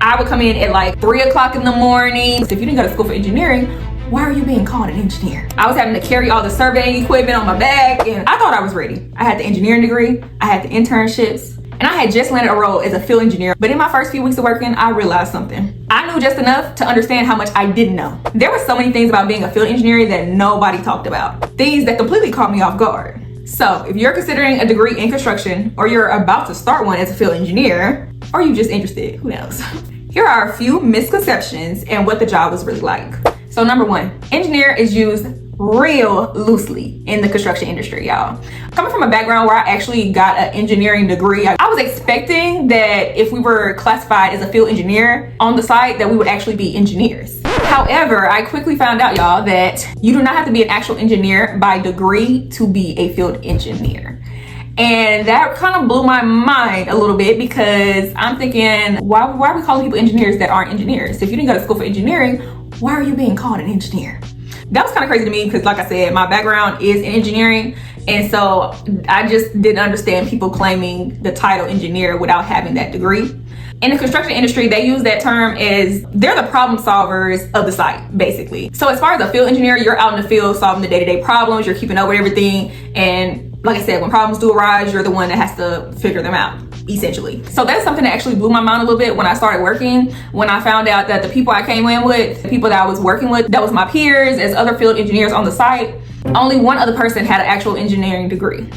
I would come in at like 3 o'clock in the morning. If you didn't go to school for engineering, why are you being called an engineer? I was having to carry all the surveying equipment on my back, and I thought I was ready. I had the engineering degree, I had the internships, and I had just landed a role as a field engineer. But in my first few weeks of working, I realized something. I knew just enough to understand how much I didn't know. There were so many things about being a field engineer that nobody talked about. Things that completely caught me off guard. So if you're considering a degree in construction, or you're about to start one as a field engineer, or you just interested, who knows? Here are a few misconceptions and what the job was really like. So number one, engineer is used real loosely in the construction industry, y'all. Coming from a background where I actually got an engineering degree, I was expecting that if we were classified as a field engineer on the site, that we would actually be engineers. However, I quickly found out, y'all, that you do not have to be an actual engineer by degree to be a field engineer. And that kind of blew my mind a little bit, because I'm thinking, why are we calling people engineers that aren't engineers? If you didn't go to school for engineering, why are you being called an engineer? That was kind of crazy to me, because like I said, my background is in engineering. And so I just didn't understand people claiming the title engineer without having that degree. In the construction industry, they use that term as they're the problem solvers of the site, basically. So as far as a field engineer, you're out in the field solving the day-to-day problems, you're keeping up with everything. And like I said, when problems do arise, you're the one that has to figure them out, essentially. So that's something that actually blew my mind a little bit when I started working, when I found out that the people I came in with, the people that I was working with, that was my peers as other field engineers on the site, only one other person had an actual engineering degree.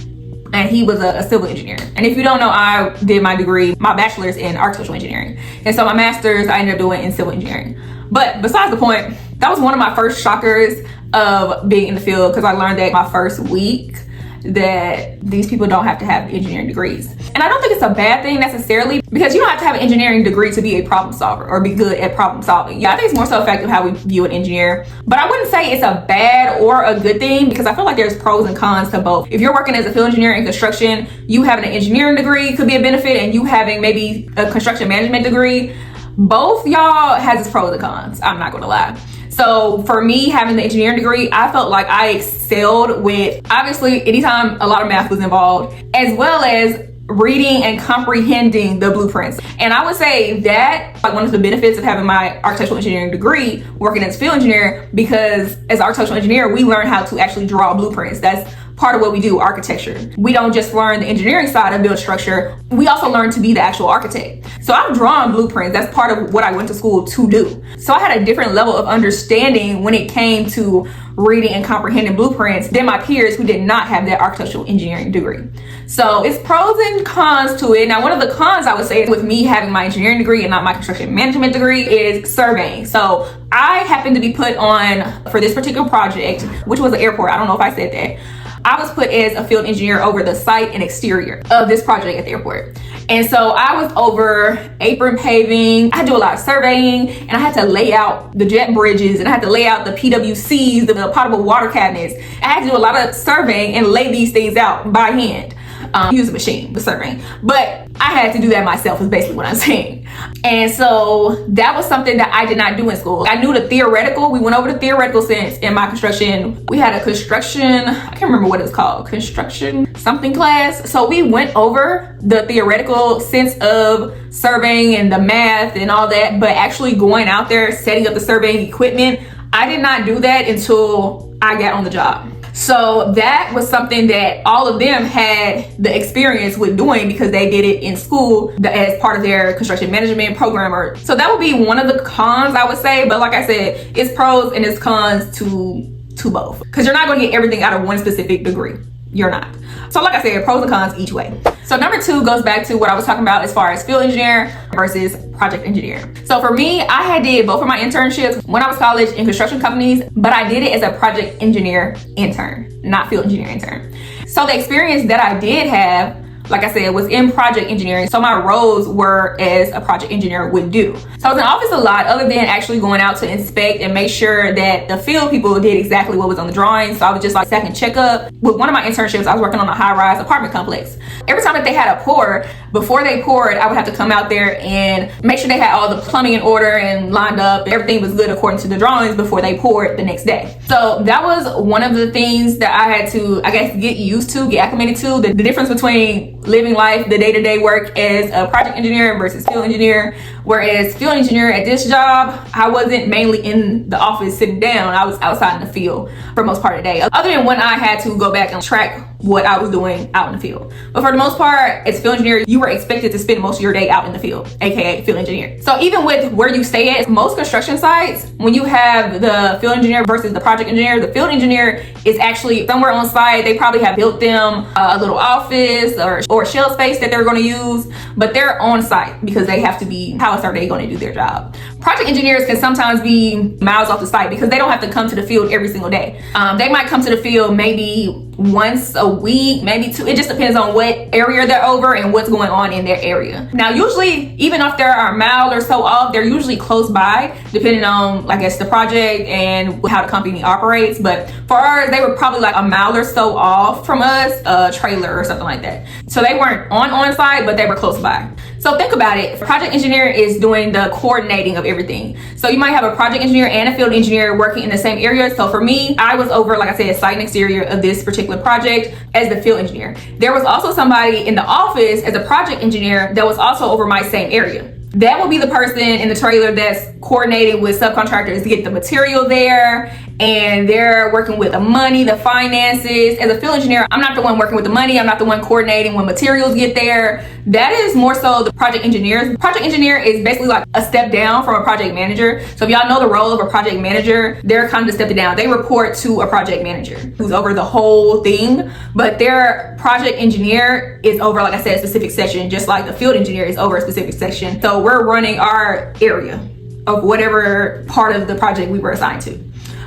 And he was a civil engineer. And if you don't know, I did my degree, my bachelor's in architectural engineering. And so my master's I ended up doing in civil engineering. But besides the point, that was one of my first shockers of being in the field, because I learned that my first week that these people don't have to have engineering degrees. And I don't think it's a bad thing necessarily, because you don't have to have an engineering degree to be a problem solver or be good at problem solving. Yeah, I think it's more so effective how we view an engineer. But I wouldn't say it's a bad or a good thing, because I feel like there's pros and cons to both. If you're working as a field engineer in construction, you having an engineering degree could be a benefit, and you having maybe a construction management degree, both y'all has its pros and cons. I'm not gonna lie. So for me, having the engineering degree, I felt like I excelled with, obviously, anytime a lot of math was involved, as well as reading and comprehending the blueprints. And I would say that like one of the benefits of having my architectural engineering degree, working as a field engineer, because as an architectural engineer, we learn how to actually draw blueprints. That's part of what we do, architecture. We don't just learn the engineering side of build structure, we also learn to be the actual architect. So I've drawn blueprints, that's part of what I went to school to do. So I had a different level of understanding when it came to reading and comprehending blueprints than my peers who did not have that architectural engineering degree. So it's pros and cons to it. Now, one of the cons I would say with me having my engineering degree and not my construction management degree is surveying. So I happened to be put on for this particular project, which was an airport. I don't know if I said that. I was put as a field engineer over the site and exterior of this project at the airport. And so I was over apron paving. I do a lot of surveying, and I had to lay out the jet bridges, and I had to lay out the PWCs, the potable water cabinets. I had to do a lot of surveying and lay these things out by hand. Use a machine with surveying, but I had to do that myself is basically what I'm saying. And so that was something that I did not do in school. I knew the theoretical. We went over the theoretical sense in my construction. We had a construction, I can't remember what it was called, construction something class. So we went over the theoretical sense of surveying and the math and all that, but actually going out there, setting up the surveying equipment, I did not do that until I got on the job. So that was something that all of them had the experience with doing, because they did it in school as part of their construction management program. So that would be one of the cons, I would say. But like I said, it's pros and it's cons to both, because you're not going to get everything out of one specific degree. You're not. So like I said, pros and cons each way. So number two goes back to what I was talking about as far as field engineer versus project engineer. So for me, I had did both of my internships when I was college in construction companies, but I did it as a project engineer intern, not field engineer intern. So the experience that I did have, like I said, was in project engineering. So my roles were as a project engineer would do. So I was in office a lot, other than actually going out to inspect and make sure that the field people did exactly what was on the drawing. So I was just like second checkup. With one of my internships, I was working on a high-rise apartment complex. Every time that they had a pour, before they poured, I would have to come out there and make sure they had all the plumbing in order and lined up. Everything was good according to the drawings before they poured the next day. So that was one of the things that I had to, I guess, get used to, get acclimated to, the difference between living life, the day-to-day work as a project engineer versus field engineer. Whereas field engineer at this job, I wasn't mainly in the office sitting down. I was outside in the field for most part of the day, other than when I had to go back and track what I was doing out in the field. But for the most part, as field engineer, you were expected to spend most of your day out in the field, aka field engineer. So even with where you stay at, most construction sites, when you have the field engineer versus the project engineer, the field engineer is actually somewhere on site. They probably have built them a little office or shell space that they're going to use, but they're on site because they have to be, how else are they going to do their job? Project engineers can sometimes be miles off the site because they don't have to come to the field every single day. They might come to the field maybe once a week, maybe two. It just depends on what area they're over and what's going on in their area. Now, usually, even if they're a mile or so off, they're usually close by, depending on, I guess, the project and how the company operates. But for ours, they were probably like a mile or so off from us, a trailer or something like that. So they weren't on site, but they were close by. So think about it. Project engineer is doing the coordinating of everything. So you might have a project engineer and a field engineer working in the same area. So for me, I was over, like I said, site and exterior of this particular project as the field engineer. There was also somebody in the office as a project engineer that was also over my same area. That will be the person in the trailer that's coordinating with subcontractors to get the material there, and they're working with the money, the finances. As a field engineer, I'm not the one working with the money. I'm not the one coordinating when materials get there. That is more so the project engineers. Project engineer is basically like a step down from a project manager. So if y'all know the role of a project manager, they're kind of the step down. They report to a project manager who's over the whole thing, but their project engineer is over, like I said, a specific section, just like the field engineer is over a specific section. So we're running our area of whatever part of the project we were assigned to.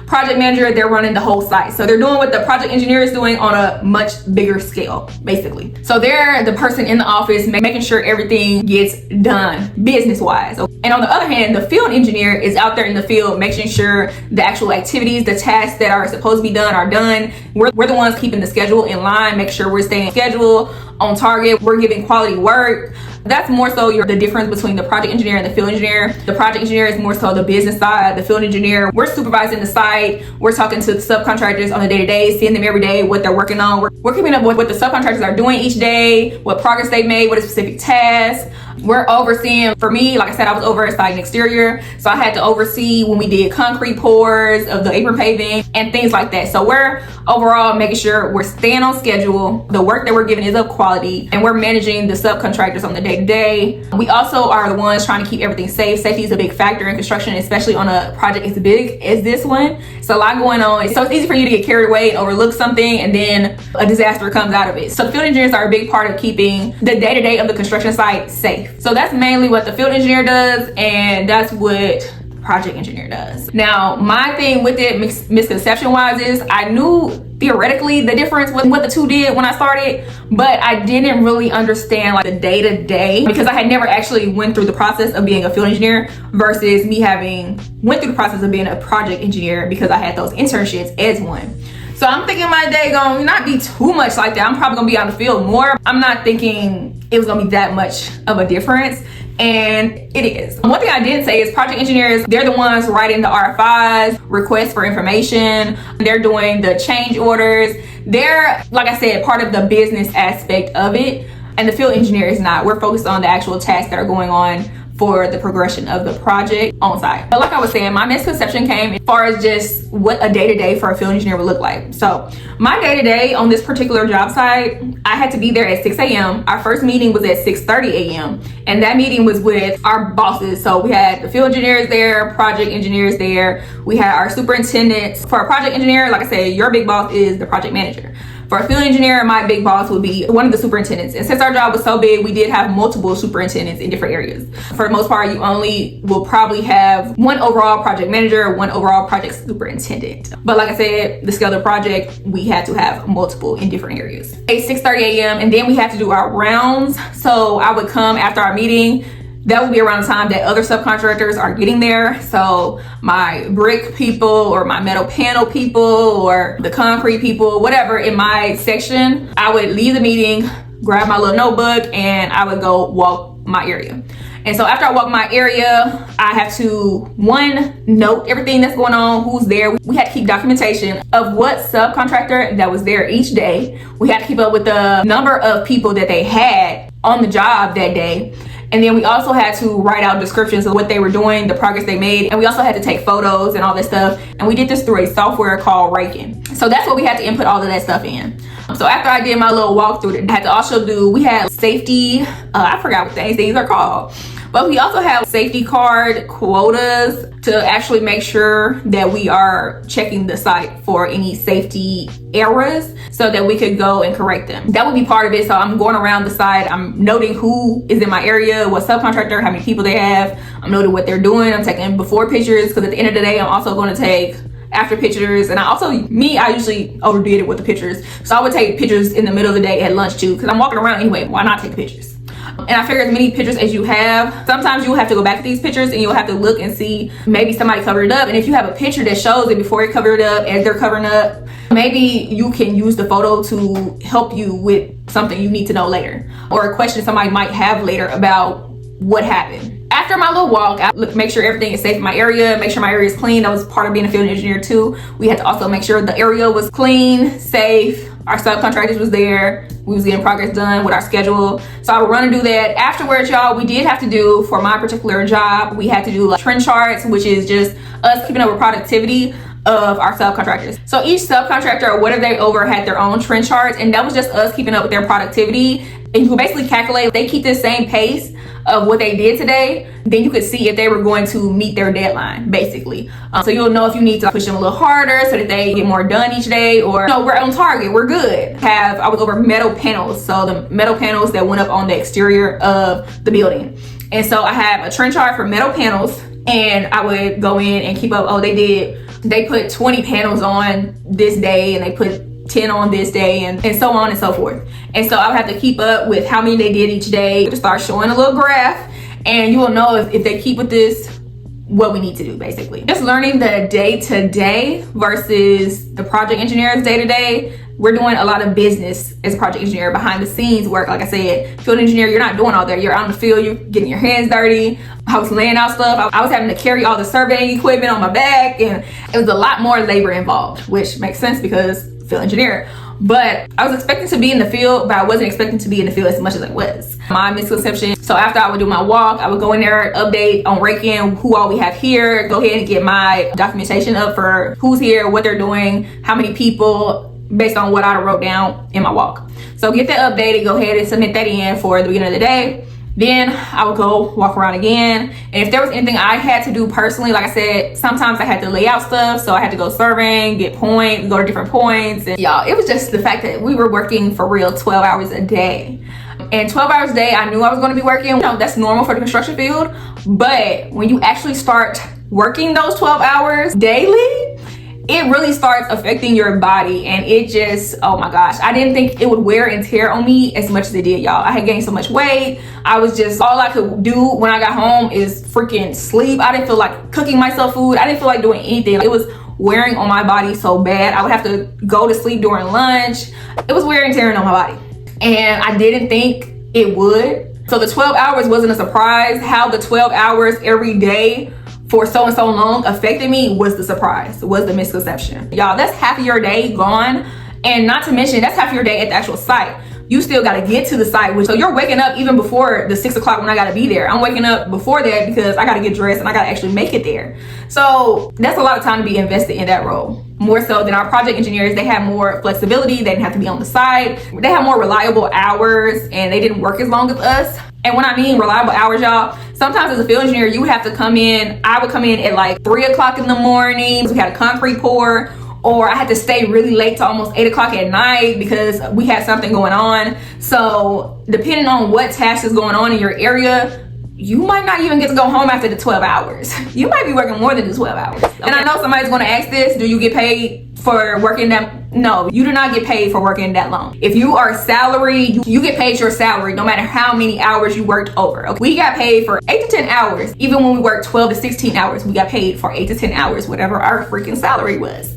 Project manager, they're running the whole site. So they're doing what the project engineer is doing on a much bigger scale, basically. So they're the person in the office making sure everything gets done business-wise. And on the other hand, the field engineer is out there in the field making sure the actual activities, the tasks that are supposed to be done are done. We're the ones keeping the schedule in line, make sure we're staying schedule, on target, we're giving quality work. That's more so the difference between the project engineer and the field engineer. The project engineer is more so the business side. The field engineer, we're supervising the site. We're talking to the subcontractors on a day-to-day, seeing them every day, what they're working on. We're keeping up with what the subcontractors are doing each day, what progress they've made, what a specific task. We're overseeing, for me, like I said, I was over at site and exterior. So I had to oversee when we did concrete pours of the apron paving and things like that. So we're overall making sure we're staying on schedule. The work that we're giving is of quality, and we're managing the subcontractors on the day-to-day. We also are the ones trying to keep everything safe. Safety is a big factor in construction, especially on a project as big as this one. It's a lot going on. So it's easy for you to get carried away and overlook something, and then a disaster comes out of it. So the field engineers are a big part of keeping the day-to-day of the construction site safe. So that's mainly what the field engineer does, and that's what the project engineer does. Now, my thing with it, misconception wise, is I knew theoretically the difference with what the two did when I started, but I didn't really understand like the day-to-day because I had never actually went through the process of being a field engineer versus me having went through the process of being a project engineer because I had those internships as one. So I'm thinking my day gonna not be too much like that. I'm probably gonna be out in the field more. I'm not thinking it was gonna be that much of a difference, and it is. One thing I didn't say is project engineers, they're the ones writing the RFIs, requests for information. They're doing the change orders. They're, like I said, part of the business aspect of it, and the field engineer is not. We're focused on the actual tasks that are going on for the progression of the project on site. But like I was saying, my misconception came as far as just what a day-to-day for a field engineer would look like. So my day-to-day on this particular job site, I had to be there at 6 a.m. Our first meeting was at 6:30 a.m. And that meeting was with our bosses. So we had the field engineers there, project engineers there. We had our superintendents. For a project engineer, like I said, your big boss is the project manager. For a field engineer, my big boss would be one of the superintendents. And since our job was so big, we did have multiple superintendents in different areas. For the most part, you only will probably have one overall project manager, one overall project superintendent. But like I said, the scale of the project, we had to have multiple in different areas. At 6:30 a.m. and then we had to do our rounds. So I would come after our meeting. That would be around the time that other subcontractors are getting there. So my brick people or my metal panel people or the concrete people, whatever in my section, I would leave the meeting, grab my little notebook, and I would go walk my area. And so after I walk my area, I have to, one, note everything that's going on, who's there. We had to keep documentation of what subcontractor that was there each day. We had to keep up with the number of people that they had on the job that day. And then we also had to write out descriptions of what they were doing, the progress they made. And we also had to take photos and all that stuff. And we did this through a software called Raking. So that's what we had to input all of that stuff in. So after I did my little walkthrough, I had to also do, we had safety, I forgot what things are called. But we also have safety card quotas to actually make sure that we are checking the site for any safety errors so that we could go and correct them. That would be part of it. So I'm going around the site, I'm noting who is in my area, what subcontractor, how many people they have. I'm noting what they're doing. I'm taking before pictures because at the end of the day, I'm also going to take after pictures. And I usually overdid it with the pictures. So I would take pictures in the middle of the day at lunch too because I'm walking around anyway. Why not take pictures? And I figure as many pictures as you have, sometimes you'll have to go back to these pictures and you'll have to look and see maybe somebody covered it up. And if you have a picture that shows it before you cover it up, as they're covering up, maybe you can use the photo to help you with something you need to know later or a question somebody might have later about what happened. After my little walk, I make sure everything is safe in my area, make sure my area is clean. That was part of being a field engineer too. We had to also make sure the area was clean, safe. Our subcontractors was there. We was getting progress done with our schedule. So I would run and do that. Afterwards, y'all, we did have to do, for my particular job, we had to do like trend charts, which is just us keeping up with productivity of our subcontractors. So each subcontractor or whatever they over had their own trend charts, and that was just us keeping up with their productivity. And you could basically calculate if they keep the same pace of what they did today, then you could see if they were going to meet their deadline, basically. So you'll know if you need to push them a little harder so that they get more done each day, or no, we're on target, we're good. I was over metal panels, so the metal panels that went up on the exterior of the building. And so I have a trend chart for metal panels, and I would go in and keep up, they put 20 panels on this day, and they put 10 on this day, and so on and so forth. And so I would have to keep up with how many they did each day, to start showing a little graph, and you will know if they keep with this, what we need to do, basically. Just learning the day-to-day versus the project engineer's day-to-day. We're doing a lot of business as a project engineer, behind the scenes work. Like I said, field engineer, you're not doing all that. You're out in the field, you're getting your hands dirty. I was laying out stuff. I was having to carry all the surveying equipment on my back, and it was a lot more labor involved, which makes sense because field engineer. But I was expecting to be in the field, but I wasn't expecting to be in the field as much as I was. My misconception. So after I would do my walk, I would go in there, update on Raking, who all we have here, go ahead and get my documentation up for who's here, what they're doing, how many people, based on what I wrote down in my walk. So get that updated, go ahead and submit that in for the beginning of the day. Then I would go walk around again. And if there was anything I had to do personally, like I said, sometimes I had to lay out stuff. So I had to go surveying, get points, go to different points. And y'all, it was just the fact that we were working for real 12 hours a day. And 12 hours a day, I knew I was going to be working. You know, that's normal for the construction field. But when you actually start working those 12 hours daily, it really starts affecting your body, and it just, oh my gosh, I didn't think it would wear and tear on me as much as it did, y'all. I had gained so much weight. I was just, all I could do when I got home is freaking sleep. I didn't feel like cooking myself food. I didn't feel like doing anything. It was wearing on my body so bad. I would have to go to sleep during lunch. It was wearing and tearing on my body, and I didn't think it would. So the 12 hours wasn't a surprise. How the 12 hours every day for so and so long affected me was the surprise, was the misconception. Y'all, that's half of your day gone. And not to mention, that's half of your day at the actual site. You still got to get to the site, so you're waking up even before the 6 o'clock when I got to be there. I'm waking up before that because I got to get dressed and I got to actually make it there. So that's a lot of time to be invested in that role. More so than our project engineers. They had more flexibility. They didn't have to be on the site. They had more reliable hours, and they didn't work as long as us. And when I mean reliable hours, y'all, sometimes as a field engineer, you would have to come in. I would come in at like 3 o'clock in the morning. We had a concrete pour, or I had to stay really late to almost 8 o'clock at night because we had something going on. So depending on what task is going on in your area, you might not even get to go home after the 12 hours. You might be working more than the 12 hours. Okay. And I know somebody's going to ask this, do you get paid for working that? No, you do not get paid for working that long. If you are salary, you get paid your salary no matter how many hours you worked over. Okay? We got paid for 8 to 10 hours. Even when we worked 12 to 16 hours, we got paid for 8 to 10 hours, whatever our freaking salary was.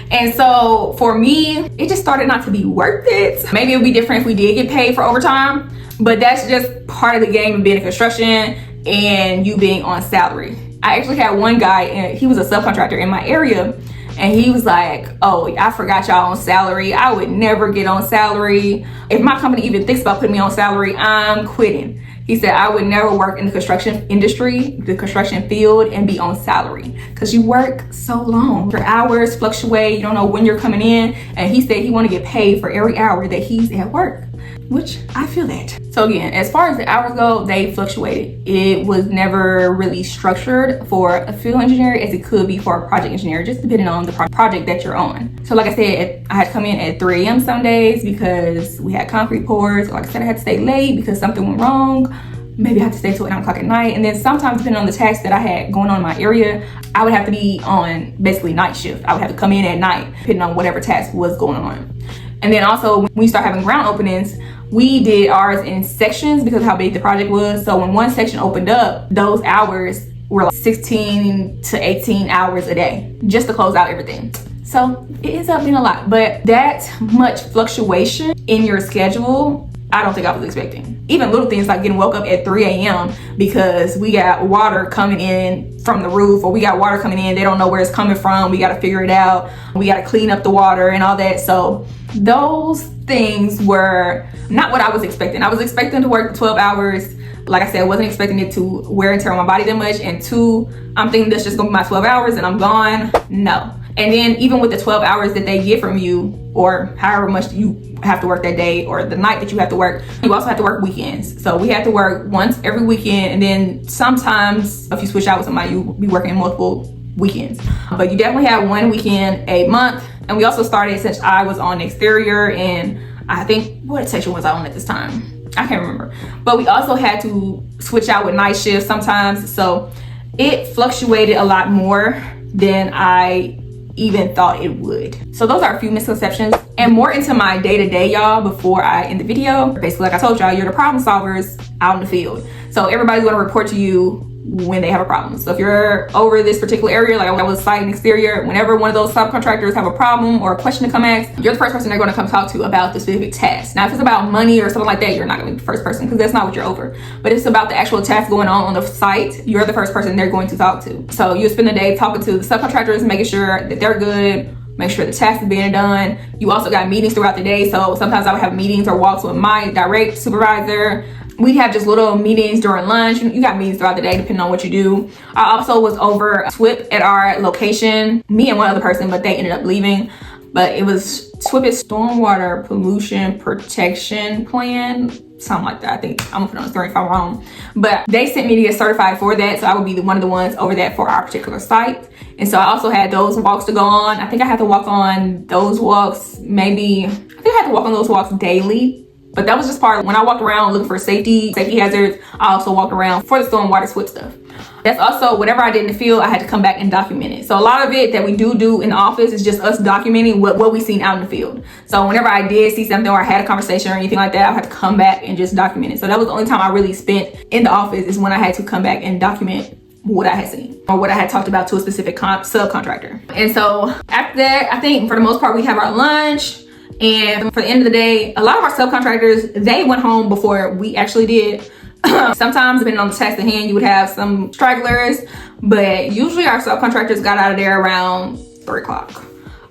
And so for me, it just started not to be worth it. Maybe it would be different if we did get paid for overtime, but that's just part of the game of being in construction. and you being on salary. I actually had one guy, and he was a subcontractor in my area, and he was like, oh, I forgot y'all on salary. I would never get on salary. If my company even thinks about putting me on salary, I'm quitting. He said, I would never work in the construction industry, the construction field, and be on salary because you work so long. Your hours fluctuate. You don't know when you're coming in. And he said he want to get paid for every hour that he's at work, which I feel that. So again, as far as the hours go, they fluctuated. It was never really structured for a field engineer as it could be for a project engineer, just depending on the project that you're on. So like I said, I had to come in at 3 a.m. some days because we had concrete pours. Like I said, I had to stay late because something went wrong. Maybe I had to stay till 9 o'clock at night. And then sometimes, depending on the tasks that I had going on in my area, I would have to be on basically night shift. I would have to come in at night, depending on whatever task was going on. And then also, when we start having ground openings, we did ours in sections because of how big the project was. So when one section opened up, those hours were like 16 to 18 hours a day just to close out everything. So it ends up being a lot, but that much fluctuation in your schedule, I don't think I was expecting. Even little things like getting woke up at 3 a.m. because we got water coming in from the roof, or we got water coming in, they don't know where it's coming from. We got to figure it out. We got to clean up the water and all that. So those things were not what I was expecting. I was expecting to work 12 hours. Like I said, I wasn't expecting it to wear and tear on my body that much. And 2, I'm thinking that's just gonna be my 12 hours and I'm gone. No. And then even with the 12 hours that they get from you, or however much you have to work that day or the night that you have to work, you also have to work weekends. So we had to work once every weekend, and then sometimes if you switch out with somebody, you'll be working multiple weekends. But you definitely had one weekend a month. And we also started, since I was on the exterior, and I think, what section was I on at this time? I can't remember. But we also had to switch out with night shifts sometimes. So it fluctuated a lot more than I even thought it would. So those are a few misconceptions, and more into my day-to-day, y'all, before I end the video. Basically, like I told y'all, you're the problem solvers out in the field. So everybody's gonna report to you when they have a problem. So if you're over this particular area, like I was site and exterior, whenever one of those subcontractors have a problem or a question to come ask, you're the first person they're going to come talk to about the specific task. Now, if it's about money or something like that, you're not going to be the first person because that's not what you're over. But if it's about the actual task going on the site, you're the first person they're going to talk to. So you spend the day talking to the subcontractors, making sure that they're good, make sure the task is being done. You also got meetings throughout the day. So sometimes I would have meetings or walks with my direct supervisor. We'd have just little meetings during lunch. You got meetings throughout the day, depending on what you do. I also was over SWIP at our location, me and one other person, but they ended up leaving. But it was SWIP is Stormwater Pollution Protection Plan, something like that. I think I'm gonna put on the story if I'm wrong. But they sent me to get certified for that. So I would be one of the ones over that for our particular site. And so I also had those walks to go on. I think I had to walk on those walks maybe, I think I had to walk on those walks daily. But that was just part of when I walked around looking for safety hazards. I also walked around for the stormwater SWIP stuff. That's also whatever I did in the field, I had to come back and document it. So a lot of it that we do in the office is just us documenting what we seen out in the field. So whenever I did see something or I had a conversation or anything like that, I had to come back and just document it. So that was the only time I really spent in the office, is when I had to come back and document what I had seen or what I had talked about to a specific subcontractor. And so after that, I think for the most part, we have our lunch. And for the end of the day, a lot of our subcontractors, they went home before we actually did. Sometimes, depending on the task at hand, you would have some stragglers, but usually our subcontractors got out of there around 3 o'clock.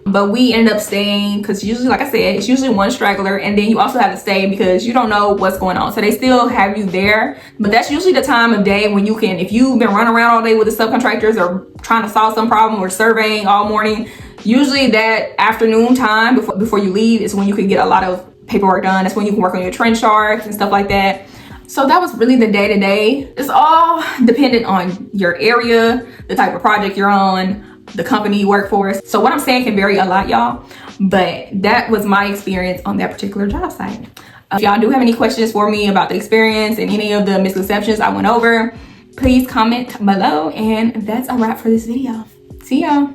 But we ended up staying because usually, like I said, it's usually one straggler, and then you also have to stay because you don't know what's going on. So they still have you there, but that's usually the time of day when you can, if you've been running around all day with the subcontractors or trying to solve some problem or surveying all morning, usually that afternoon time before you leave is when you can get a lot of paperwork done. That's when you can work on your trench charts and stuff like that. So that was really the day-to-day. It's all dependent on your area, the type of project you're on, the company you work for. So what I'm saying can vary a lot, y'all, but that was my experience on that particular job site. If y'all do have any questions for me about the experience and any of the misconceptions I went over, please comment below. And that's a wrap for this video. See y'all.